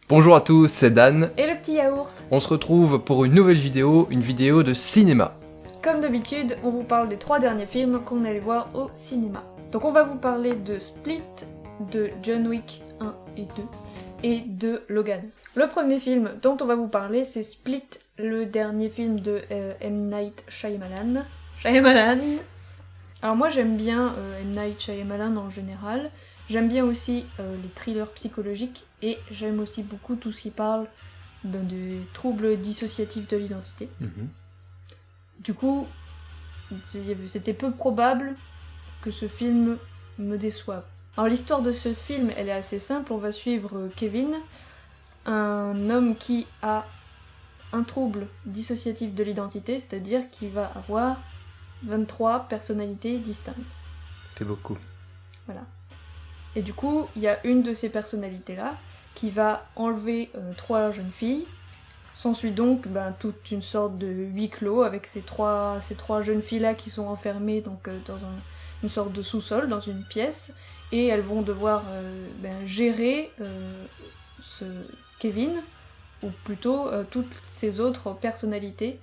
Bonjour à tous, c'est Dan. Et le petit yaourt. On se retrouve pour une nouvelle vidéo, une vidéo de cinéma. Comme d'habitude, on vous parle des 3 derniers films qu'on allait voir au cinéma. Donc on va vous parler de Split, de John Wick 1 et 2, et de Logan. Le premier film dont on va vous parler, c'est Split, le dernier film de M. Night Shyamalan. Alors moi j'aime bien M. Night Shyamalan en général. J'aime bien aussi les thrillers psychologiques et j'aime aussi beaucoup tout ce qui parle des troubles dissociatifs de l'identité. Du coup, c'était peu probable que ce film me déçoive. Alors l'histoire de ce film, elle est assez simple. On va suivre Kevin, un homme qui a un trouble dissociatif de l'identité, c'est-à-dire qu'il va avoir 23 personnalités distinctes. Fait beaucoup. Voilà. Et du coup, il y a une de ces personnalités-là qui va enlever 3 jeunes filles. S'ensuit donc toute une sorte de huis clos avec ces trois jeunes filles-là qui sont enfermées donc, dans une sorte de sous-sol, dans une pièce. Et elles vont devoir gérer ce Kevin, ou plutôt toutes ces autres personnalités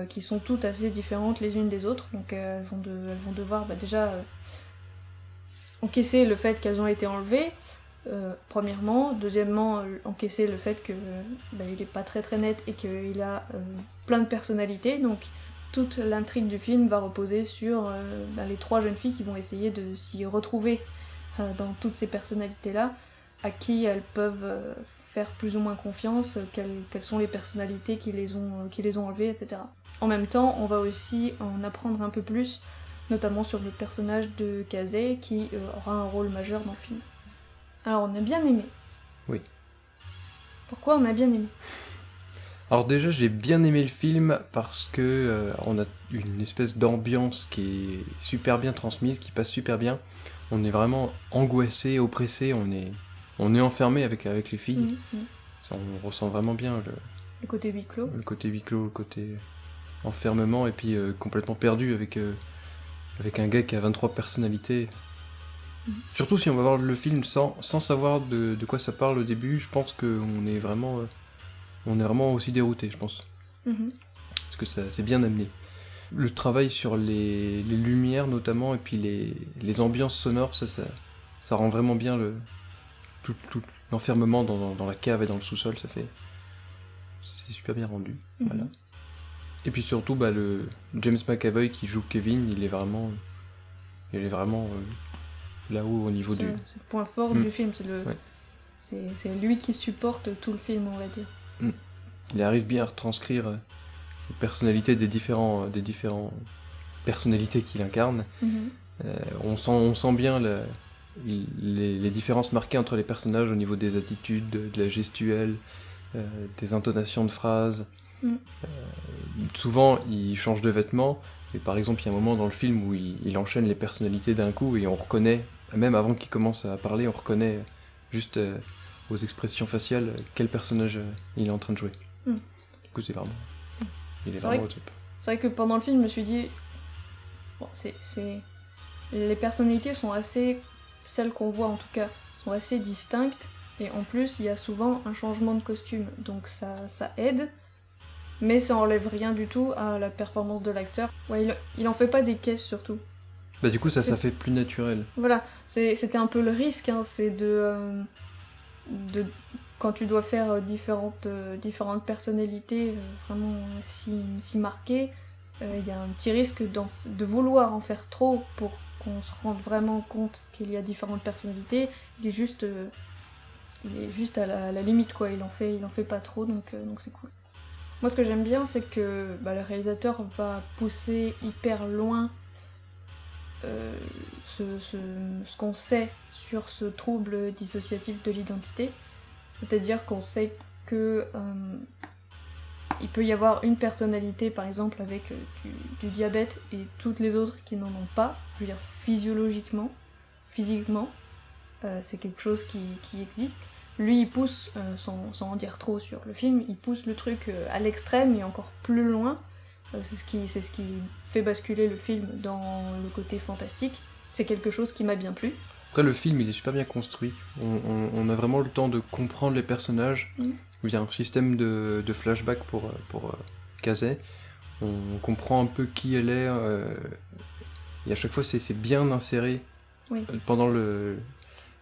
qui sont toutes assez différentes les unes des autres. Donc elles vont devoir déjà encaisser le fait qu'elles ont été enlevées, premièrement. Deuxièmement, encaisser le fait que il est pas très très net et qu'il a plein de personnalités. Donc toute l'intrigue du film va reposer sur les 3 jeunes filles qui vont essayer de s'y retrouver dans toutes ces personnalités-là, à qui elles peuvent faire plus ou moins confiance, quelles sont les personnalités qui les ont enlevées, etc. En même temps, on va aussi en apprendre un peu plus, notamment sur le personnage de Casey, qui aura un rôle majeur dans le film. Alors, on a bien aimé. Oui. Pourquoi on a bien aimé ? Alors déjà, j'ai bien aimé le film parce que on a une espèce d'ambiance qui est super bien transmise, qui passe super bien. On est vraiment angoissé, oppressé, on est enfermé avec les filles. Ça, on ressent vraiment bien le côté huis clos. Le côté huis clos, le côté enfermement, et puis complètement perdu avec un gars qui a 23 personnalités. Surtout si on va voir le film sans savoir de quoi ça parle au début, je pense qu'on est vraiment aussi dérouté, je pense. Parce que ça c'est bien amené. Le travail sur les lumières notamment, et puis les ambiances sonores, ça rend vraiment bien tout l'enfermement dans la cave et dans le sous-sol, c'est super bien rendu. Voilà. Et puis surtout, le James McAvoy qui joue Kevin, il est vraiment là-haut au niveau du... C'est le point fort du film, c'est lui qui supporte tout le film, on va dire. Il arrive bien à retranscrire les personnalités des différents personnalités qu'il incarne. On sent bien les différences marquées entre les personnages au niveau des attitudes, de la gestuelle, des intonations de phrases. Souvent, il change de vêtements, et par exemple, il y a un moment dans le film où il enchaîne les personnalités d'un coup, et on reconnaît, même avant qu'il commence à parler, on reconnaît juste aux expressions faciales quel personnage il est en train de jouer. Du coup, c'est vraiment... Il est vraiment au top. C'est vrai que pendant le film, je me suis dit... Les personnalités sont assez... Celles qu'on voit en tout cas, sont assez distinctes, et en plus, il y a souvent un changement de costume, donc ça aide. Mais ça enlève rien du tout à la performance de l'acteur. Ouais, il en fait pas des caisses surtout. Du coup, ça fait plus naturel. Voilà, c'était un peu le risque, c'est de quand tu dois faire différentes personnalités vraiment si marquées, il y a un petit risque de vouloir en faire trop pour qu'on se rende vraiment compte qu'il y a différentes personnalités. Il est juste à la limite, quoi. Il en fait pas trop, donc c'est cool. Moi, ce que j'aime bien, c'est que le réalisateur va pousser hyper loin ce qu'on sait sur ce trouble dissociatif de l'identité. C'est-à-dire qu'on sait que il peut y avoir une personnalité, par exemple, avec du diabète et toutes les autres qui n'en ont pas. Je veux dire, physiquement, c'est quelque chose qui existe. Lui, il pousse, sans en dire trop sur le film, il pousse le truc à l'extrême et encore plus loin. C'est ce qui fait basculer le film dans le côté fantastique. C'est quelque chose qui m'a bien plu. Après, le film, il est super bien construit. On a vraiment le temps de comprendre les personnages. Il y a un système de flashback pour Kazé. On comprend un peu qui elle est. Et à chaque fois, c'est bien inséré pendant le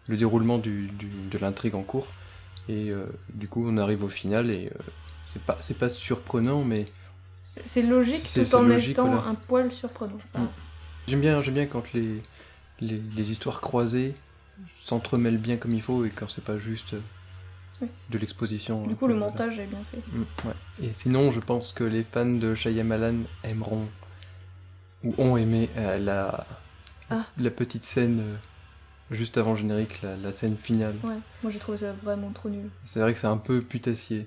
déroulement de l'intrigue en cours. Et du coup, on arrive au final et c'est pas surprenant, mais... C'est logique tout en étant un poil surprenant. J'aime bien quand les histoires croisées s'entremêlent bien comme il faut et quand c'est pas juste de l'exposition. Du coup, le montage est bien fait. Ouais. Et sinon, je pense que les fans de Shyamalan aimeront ou ont aimé la petite scène juste avant le générique, la scène finale. Ouais, moi j'ai trouvé ça vraiment trop nul. C'est vrai que c'est un peu putassier.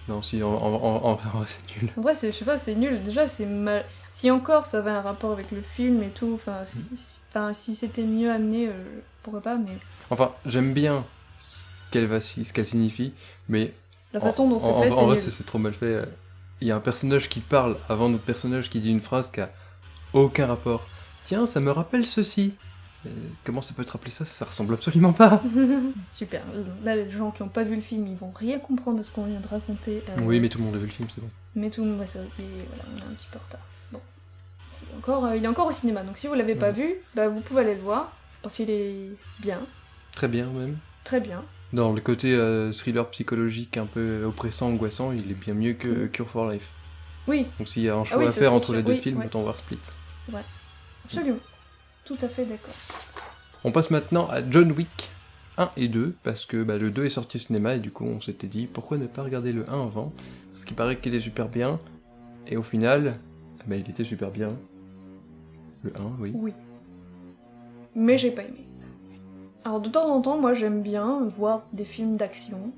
Non, si, en vrai, c'est nul. En vrai, je sais pas, c'est nul. Déjà, c'est mal. Si encore ça avait un rapport avec le film et tout, si c'était mieux amené, pourquoi pas, mais. Enfin, j'aime bien ce qu'elle signifie, mais. La façon dont c'est fait, c'est. En vrai, nul. c'est trop mal fait. Il y a un personnage qui parle avant notre personnage qui dit une phrase qui a aucun rapport. Tiens, ça me rappelle ceci. Comment ça peut te rappeler ça? Ça ressemble absolument pas. Super. Là, les gens qui n'ont pas vu le film, ils vont rien comprendre de ce qu'on vient de raconter. Oui, mais tout le monde a vu le film, c'est bon. Mais tout le monde, c'est ok, voilà, on est un petit peu en retard. Bon. Il est encore au cinéma, donc si vous l'avez pas vu, bah, vous pouvez aller le voir, parce qu'il est bien. Très bien, même. Très bien. Dans le côté thriller psychologique un peu oppressant, angoissant, il est bien mieux que Cure for Life. Oui. Donc s'il y a un choix à faire entre les deux films, autant voir Split. Ouais, absolument. Tout à fait d'accord. On passe maintenant à John Wick 1 et 2, parce que le 2 est sorti au cinéma, et du coup on s'était dit, pourquoi ne pas regarder le 1 avant? Parce qu'il paraît qu'il est super bien, et au final, il était super bien. Le 1, oui. Oui. Mais j'ai pas aimé. Alors de temps en temps, moi j'aime bien voir des films d'action,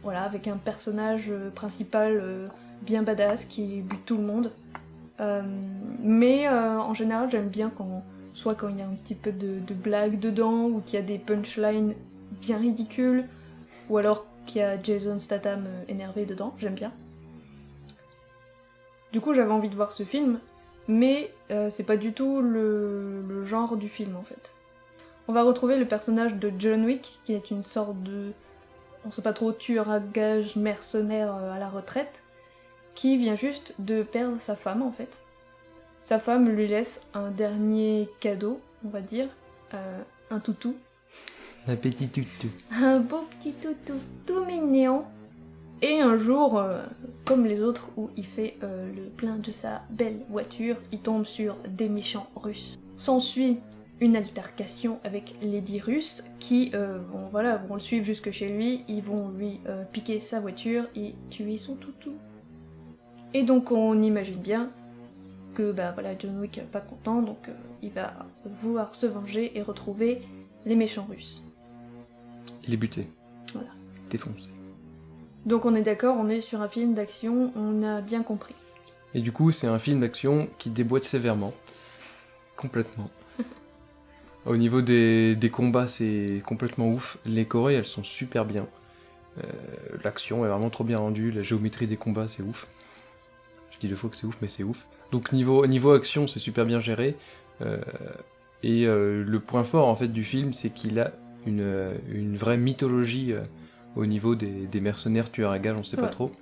voilà, avec un personnage principal bien badass qui bute tout le monde. Mais en général, j'aime bien soit quand il y a un petit peu de blague dedans, ou qu'il y a des punchlines bien ridicules, ou alors qu'il y a Jason Statham énervé dedans, j'aime bien. Du coup, j'avais envie de voir ce film, mais c'est pas du tout le genre du film en fait. On va retrouver le personnage de John Wick, qui est une sorte de, on sait pas trop, tueur à gages mercenaire à la retraite, qui vient juste de perdre sa femme en fait. Sa femme lui laisse un dernier cadeau, on va dire, un toutou. Un petit toutou. Un beau petit toutou, tout mignon. Et un jour, comme les autres, où il fait le plein de sa belle voiture, il tombe sur des méchants russes. S'ensuit une altercation avec les 10 Russes qui vont le suivre jusque chez lui, ils vont lui piquer sa voiture et tuer son toutou. Et donc on imagine bien que John Wick n'est pas content, donc il va vouloir se venger et retrouver les méchants russes. Il est buté. Voilà. Défoncé. Donc on est d'accord, on est sur un film d'action, on a bien compris. Et du coup, c'est un film d'action qui déboîte sévèrement. Complètement. Au niveau des combats, c'est complètement ouf. Les chorés, elles sont super bien. L'action est vraiment trop bien rendue, la géométrie des combats, c'est ouf. Je dis 2 fois que c'est ouf, mais c'est ouf. Donc niveau action, c'est super bien géré. Et le point fort en fait du film, c'est qu'il a une vraie mythologie au niveau des mercenaires tueurs à gages, on sait pas trop.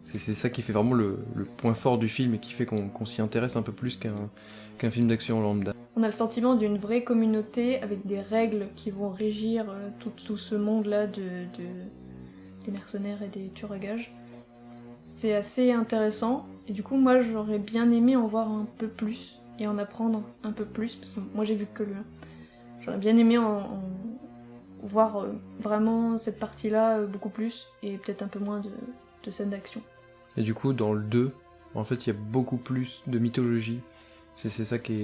C'est ça qui fait vraiment le point fort du film et qui fait qu'on s'y intéresse un peu plus qu'un film d'action lambda. On a le sentiment d'une vraie communauté avec des règles qui vont régir tout ce monde-là des mercenaires et des tueurs à gages. C'est assez intéressant, et du coup moi j'aurais bien aimé en voir un peu plus, et en apprendre un peu plus, parce que moi j'ai vu que le 1. J'aurais bien aimé en voir vraiment cette partie-là beaucoup plus, et peut-être un peu moins de scènes d'action. Et du coup dans le 2, en fait il y a beaucoup plus de mythologie, c'est ça qui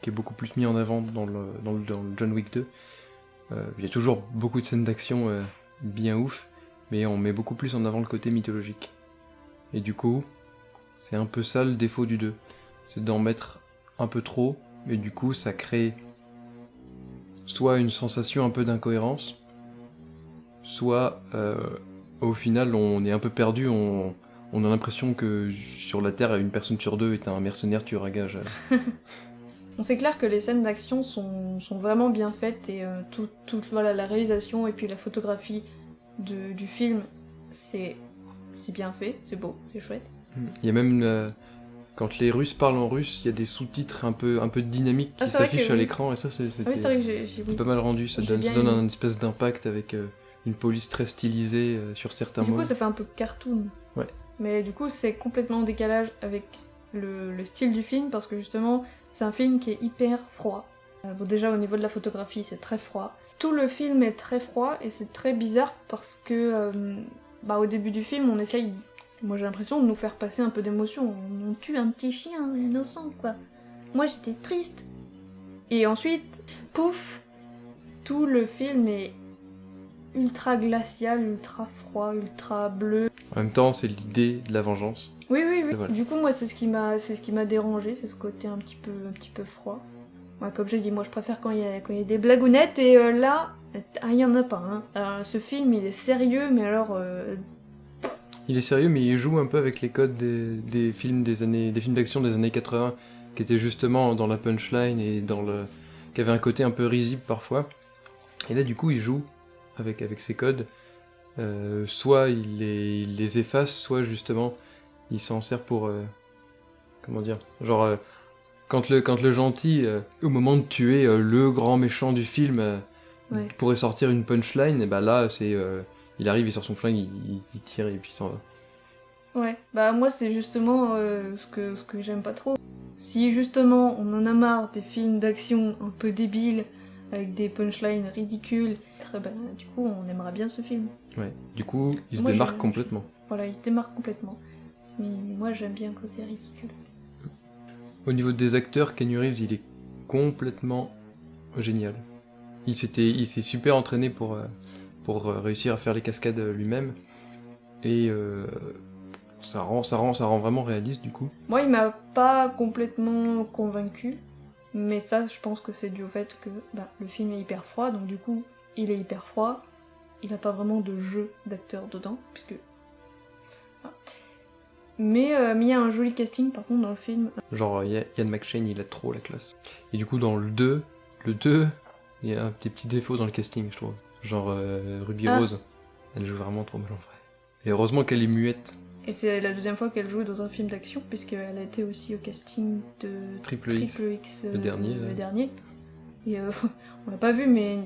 est beaucoup plus mis en avant dans le John Wick 2. Il y a toujours beaucoup de scènes d'action bien ouf, mais on met beaucoup plus en avant le côté mythologique. Et du coup, c'est un peu ça le défaut du 2. C'est d'en mettre un peu trop, et du coup ça crée soit une sensation un peu d'incohérence, soit au final on est un peu perdu, on a l'impression que sur la Terre, une personne sur 2 est un mercenaire tueur à gages. C'est clair que les scènes d'action sont vraiment bien faites et voilà, la réalisation et puis la photographie du film, c'est bien fait, c'est beau, c'est chouette. Il y a même, quand les Russes parlent en russe, il y a des sous-titres un peu dynamiques qui c'est vrai s'affichent que à oui. l'écran, et ça, Ah oui, c'est vrai que c'était pas mal rendu, ça donne un espèce d'impact avec une police très stylisée sur certains mots. Du coup, ça fait un peu cartoon. Ouais. Mais du coup, c'est complètement en décalage avec le style du film, parce que justement, c'est un film qui est hyper froid. Bon, déjà, au niveau de la photographie, c'est très froid. Tout le film est très froid, et c'est très bizarre, parce que au début du film, on essaye, moi j'ai l'impression, de nous faire passer un peu d'émotion. On tue un petit chien innocent, quoi. Moi, j'étais triste. Et ensuite, pouf, tout le film est ultra glacial, ultra froid, ultra bleu. En même temps, c'est l'idée de la vengeance. Oui. Voilà. Du coup, moi, c'est ce qui m'a dérangé, c'est ce côté un petit peu froid. Ouais, comme j'ai dit, moi, je préfère quand il y a des blagounettes, et là, il y en a pas. Hein. Alors, ce film, il est sérieux, mais alors... Il est sérieux, mais il joue un peu avec les codes des films des films d'action des années 80, qui étaient justement dans la punchline et qui avaient un côté un peu risible parfois. Et là, du coup, il joue avec ces codes. Soit il les efface, soit justement il s'en sert pour comment dire, genre quand le gentil au moment de tuer le grand méchant du film Ouais. pourrait sortir une punchline, et bah là c'est il arrive, il sort son flingue, il tire et puis il s'en va. Ouais, moi, c'est justement ce que j'aime pas trop. Si justement on en a marre des films d'action un peu débiles, avec des punchlines ridicules, du coup on aimerait bien ce film. Ouais. Du coup, il se Moi, démarque complètement. Voilà, il se démarque complètement. Mais moi j'aime bien quand c'est ridicule. Au niveau des acteurs, Keanu Reeves, il est complètement génial. Il s'est super entraîné pour réussir à faire les cascades lui-même. Et ça rend vraiment réaliste du coup. Moi, il m'a pas complètement convaincu, mais ça, je pense que c'est dû au fait que le film est hyper froid, donc du coup, il est hyper froid. Il a pas vraiment de jeu d'acteur dedans, puisque... Voilà. Mais il y a un joli casting par contre dans le film. Genre Ian McShane, il a trop la classe. Et du coup dans le 2, il y a des petits défauts dans le casting, je trouve. Genre Ruby Rose, elle joue vraiment trop mal en vrai. Et heureusement qu'elle est muette. Et c'est la deuxième fois qu'elle joue dans un film d'action, puisqu'elle a été aussi au casting de Triple X, le dernier. Et on l'a pas vu, mais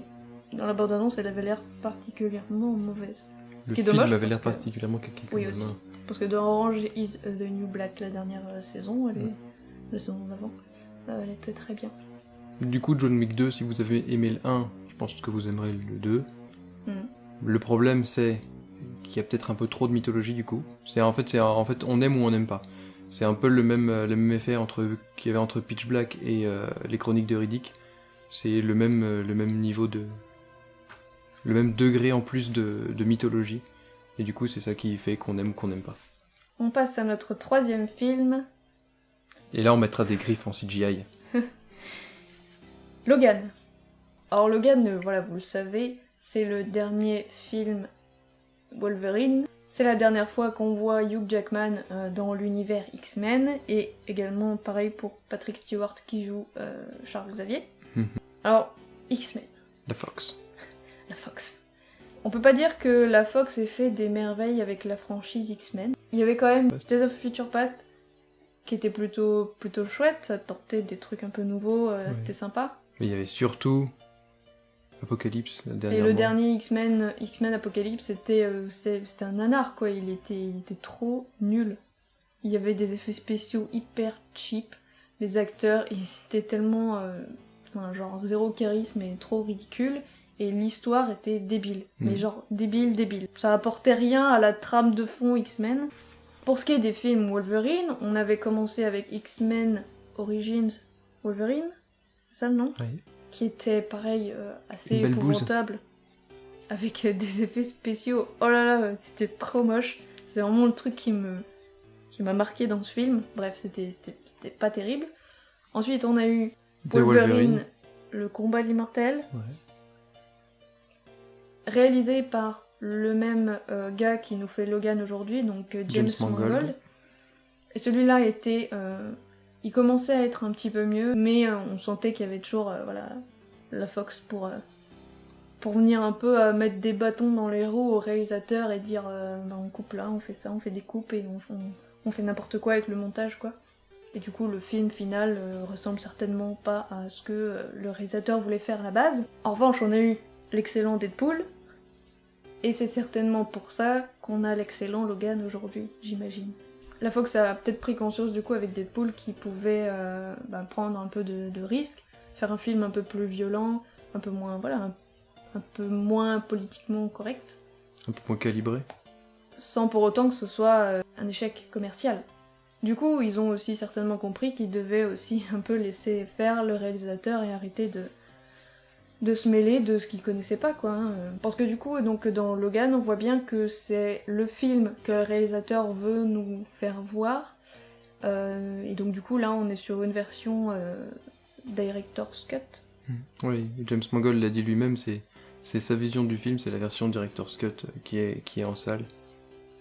dans la bande-annonce, elle avait l'air particulièrement mauvaise. Le film avait l'air particulièrement caqué. Oui, aussi. Parce que dans Orange is the New Black, la dernière saison, la saison d'avant, elle était très bien. Du coup, John Wick 2, si vous avez aimé le 1, je pense que vous aimerez le 2. Le problème, c'est qu'il y a peut-être un peu trop de mythologie, du coup. En fait, on aime ou on n'aime pas. C'est un peu le même effet qu'il y avait entre Pitch Black et les Chroniques de Riddick. C'est le même niveau le même degré en plus de mythologie. Et du coup, c'est ça qui fait qu'on aime ou qu'on n'aime pas. On passe à notre troisième film. Et là, on mettra des griffes en CGI. Logan. Alors Logan, voilà, vous le savez, c'est le dernier film Wolverine. C'est la dernière fois qu'on voit Hugh Jackman dans l'univers X-Men, et également pareil pour Patrick Stewart qui joue Charles Xavier. Alors, X-Men. La Fox. La Fox. On peut pas dire que la Fox ait fait des merveilles avec la franchise X-Men. Il y avait quand même Days of Future Past qui était plutôt chouette, ça tentait des trucs un peu nouveaux, c'était sympa. Mais il y avait surtout Apocalypse, Et le dernier X-Men Apocalypse, c'était un nanar quoi, il était trop nul. Il y avait des effets spéciaux hyper cheap, les acteurs, ils étaient tellement genre zéro charisme et trop ridicule. Et l'histoire était débile, mais genre débile. Ça apportait rien à la trame de fond X-Men. Pour ce qui est des films Wolverine, on avait commencé avec X-Men Origins Wolverine, c'est ça le nom ? Oui. Qui était pareil, assez épouvantable, avec des effets spéciaux. Oh là là, c'était trop moche. C'est vraiment le truc qui m'a marqué dans ce film. Bref, c'était pas terrible. Ensuite, on a eu Wolverine, le combat de l'immortel. Ouais. Réalisé par le même gars qui nous fait Logan aujourd'hui, donc James Mangold. Et celui-là était il commençait à être un petit peu mieux, mais on sentait qu'il y avait toujours la Fox pour venir un peu mettre des bâtons dans les roues au réalisateur et dire on coupe là, on fait ça, on fait des coupes et on fait n'importe quoi avec le montage quoi. Et du coup le film final ressemble certainement pas à ce que le réalisateur voulait faire à la base. En revanche on a eu l'excellent Deadpool, et c'est certainement pour ça qu'on a l'excellent Logan aujourd'hui, j'imagine. La Fox a peut-être pris conscience du coup avec Deadpool qu'il pouvait prendre un peu de risques, faire un film un peu plus violent, un peu moins, un peu moins politiquement correct. Un peu moins calibré. Sans pour autant que ce soit un échec commercial. Du coup, ils ont aussi certainement compris qu'ils devaient aussi un peu laisser faire le réalisateur et arrêter de se mêler de ce qu'ils connaissaient pas, quoi. Parce que du coup, donc, dans Logan, on voit bien que c'est le film que le réalisateur veut nous faire voir. Et donc du coup, là, on est sur une version Director's Cut. Oui, James Mangold l'a dit lui-même, c'est sa vision du film, c'est la version Director's Cut qui est en salle.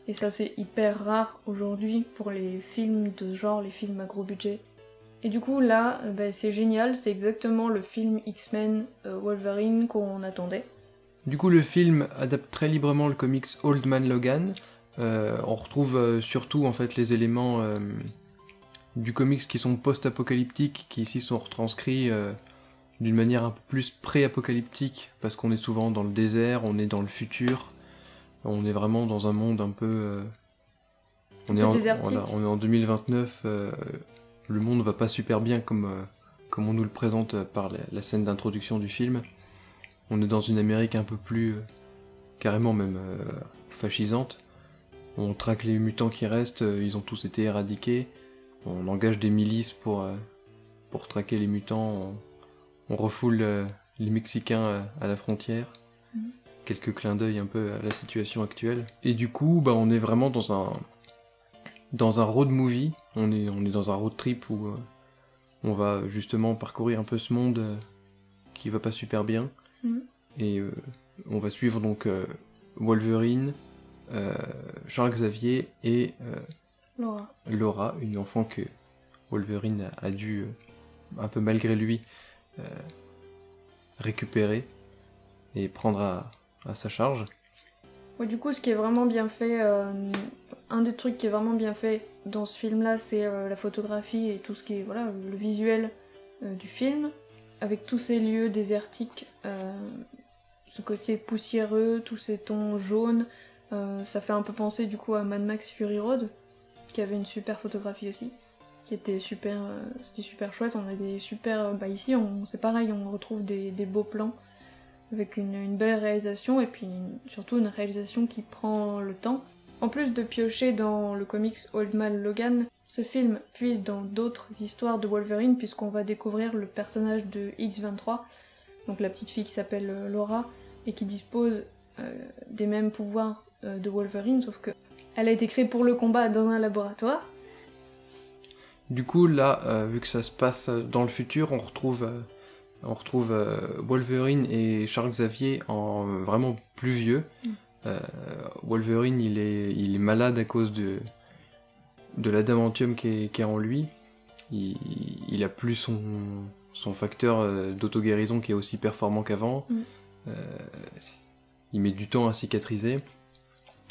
Et ça, c'est hyper rare aujourd'hui pour les films de ce genre, les films à gros budget. Et du coup, là, c'est génial, c'est exactement le film X-Men Wolverine qu'on attendait. Du coup, le film adapte très librement le comics Old Man Logan. On retrouve surtout en fait les éléments du comics qui sont post-apocalyptiques, qui ici sont retranscrits d'une manière un peu plus pré-apocalyptique, parce qu'on est souvent dans le désert, on est dans le futur, on est vraiment dans un monde un peu... on est en 2029, le monde va pas super bien comme on nous le présente par la scène d'introduction du film. On est dans une Amérique un peu plus, carrément même fascisante. On traque les mutants qui restent, ils ont tous été éradiqués. On engage des milices pour traquer les mutants. On refoule les Mexicains à la frontière. Quelques clins d'œil un peu à la situation actuelle. Et du coup, on est vraiment dans un road movie. On est dans un road trip où on va justement parcourir un peu ce monde qui va pas super bien. Et on va suivre donc Wolverine, Charles Xavier et Laura, une enfant que Wolverine a dû, un peu malgré lui, récupérer et prendre à sa charge. Ouais, du coup, ce qui est vraiment bien fait, un des trucs qui est vraiment bien fait dans ce film-là, c'est la photographie et tout ce qui est le visuel du film, avec tous ces lieux désertiques, ce côté poussiéreux, tous ces tons jaunes. Ça fait un peu penser du coup à Mad Max Fury Road, qui avait une super photographie aussi, qui était super, c'était super chouette. On a des super, ici c'est pareil, on retrouve des beaux plans avec une belle réalisation et puis surtout une réalisation qui prend le temps. En plus de piocher dans le comics Old Man Logan, ce film puise dans d'autres histoires de Wolverine puisqu'on va découvrir le personnage de X-23, donc la petite fille qui s'appelle Laura et qui dispose des mêmes pouvoirs de Wolverine, sauf que elle a été créée pour le combat dans un laboratoire. Du coup, là, vu que ça se passe dans le futur, on retrouve Wolverine et Charles Xavier en vraiment plus vieux. Wolverine, il est malade à cause de l'adamantium qui est en lui. Il a plus son facteur d'auto-guérison qui est aussi performant qu'avant. Il met du temps à cicatriser.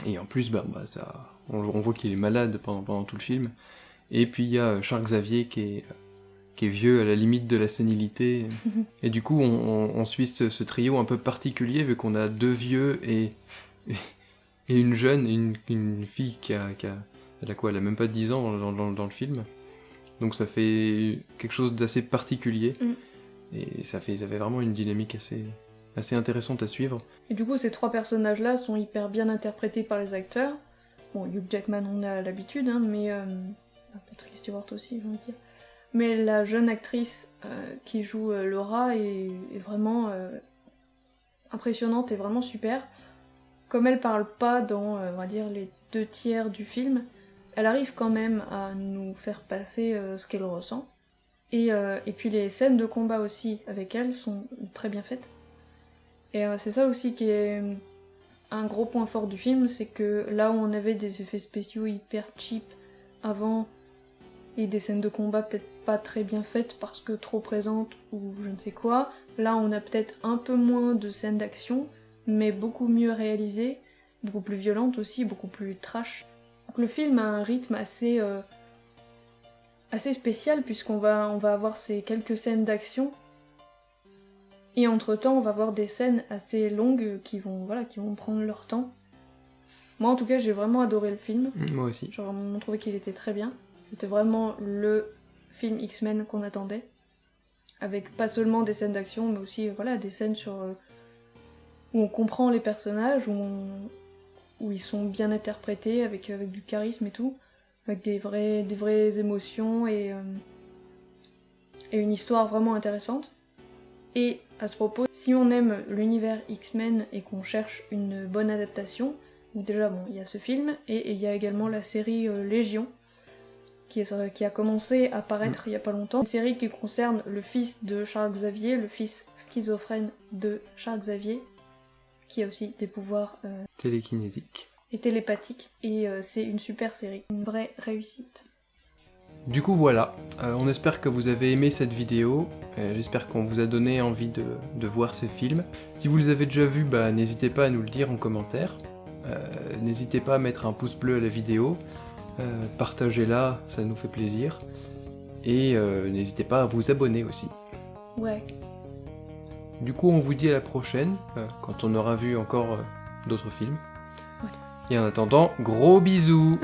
Et en plus, on voit qu'il est malade pendant tout le film. Et puis il y a Charles Xavier qui est vieux à la limite de la sénilité. Et du coup, on suit ce trio un peu particulier, vu qu'on a deux vieux et une jeune, une fille elle a quoi, elle a même pas 10 ans dans le film. Donc ça fait quelque chose d'assez particulier. Et ça fait vraiment une dynamique assez intéressante à suivre. Et du coup, ces trois personnages-là sont hyper bien interprétés par les acteurs. Bon, Hugh Jackman, on a l'habitude, mais... Patrick Stewart aussi, j'ai envie de dire. Mais la jeune actrice qui joue Laura est vraiment impressionnante et vraiment super. Comme elle parle pas dans, on va dire, les 2/3 du film, elle arrive quand même à nous faire passer ce qu'elle ressent. Et puis les scènes de combat aussi avec elle sont très bien faites. Et c'est ça aussi qui est un gros point fort du film, c'est que là où on avait des effets spéciaux hyper cheap avant, et des scènes de combat peut-être pas très bien faite parce que trop présente ou je ne sais quoi. Là, on a peut-être un peu moins de scènes d'action, mais beaucoup mieux réalisées, beaucoup plus violentes aussi, beaucoup plus trash. Donc le film a un rythme assez spécial puisqu'on va avoir ces quelques scènes d'action. Et entre-temps, on va avoir des scènes assez longues qui vont prendre leur temps. Moi, en tout cas, j'ai vraiment adoré le film. Moi aussi. J'ai vraiment trouvé qu'il était très bien. C'était vraiment le film X-Men qu'on attendait. Avec pas seulement des scènes d'action, mais aussi des scènes où on comprend les personnages, où ils sont bien interprétés, avec du charisme et tout. Avec des vraies émotions et une histoire vraiment intéressante. Et à ce propos, si on aime l'univers X-Men et qu'on cherche une bonne adaptation, déjà il y a ce film, et il y a également la série Légion, qui a commencé à paraître il y a pas longtemps. Une série qui concerne le fils de Charles Xavier, le fils schizophrène de Charles Xavier, qui a aussi des pouvoirs télékinésiques et télépathiques, et c'est une super série, une vraie réussite. Du coup voilà, on espère que vous avez aimé cette vidéo, j'espère qu'on vous a donné envie de voir ces films. Si vous les avez déjà vus, n'hésitez pas à nous le dire en commentaire, n'hésitez pas à mettre un pouce bleu à la vidéo, partagez-la, ça nous fait plaisir, et n'hésitez pas à vous abonner aussi. Ouais. Du coup on vous dit à la prochaine, quand on aura vu encore d'autres films. Ouais. Et en attendant, gros bisous.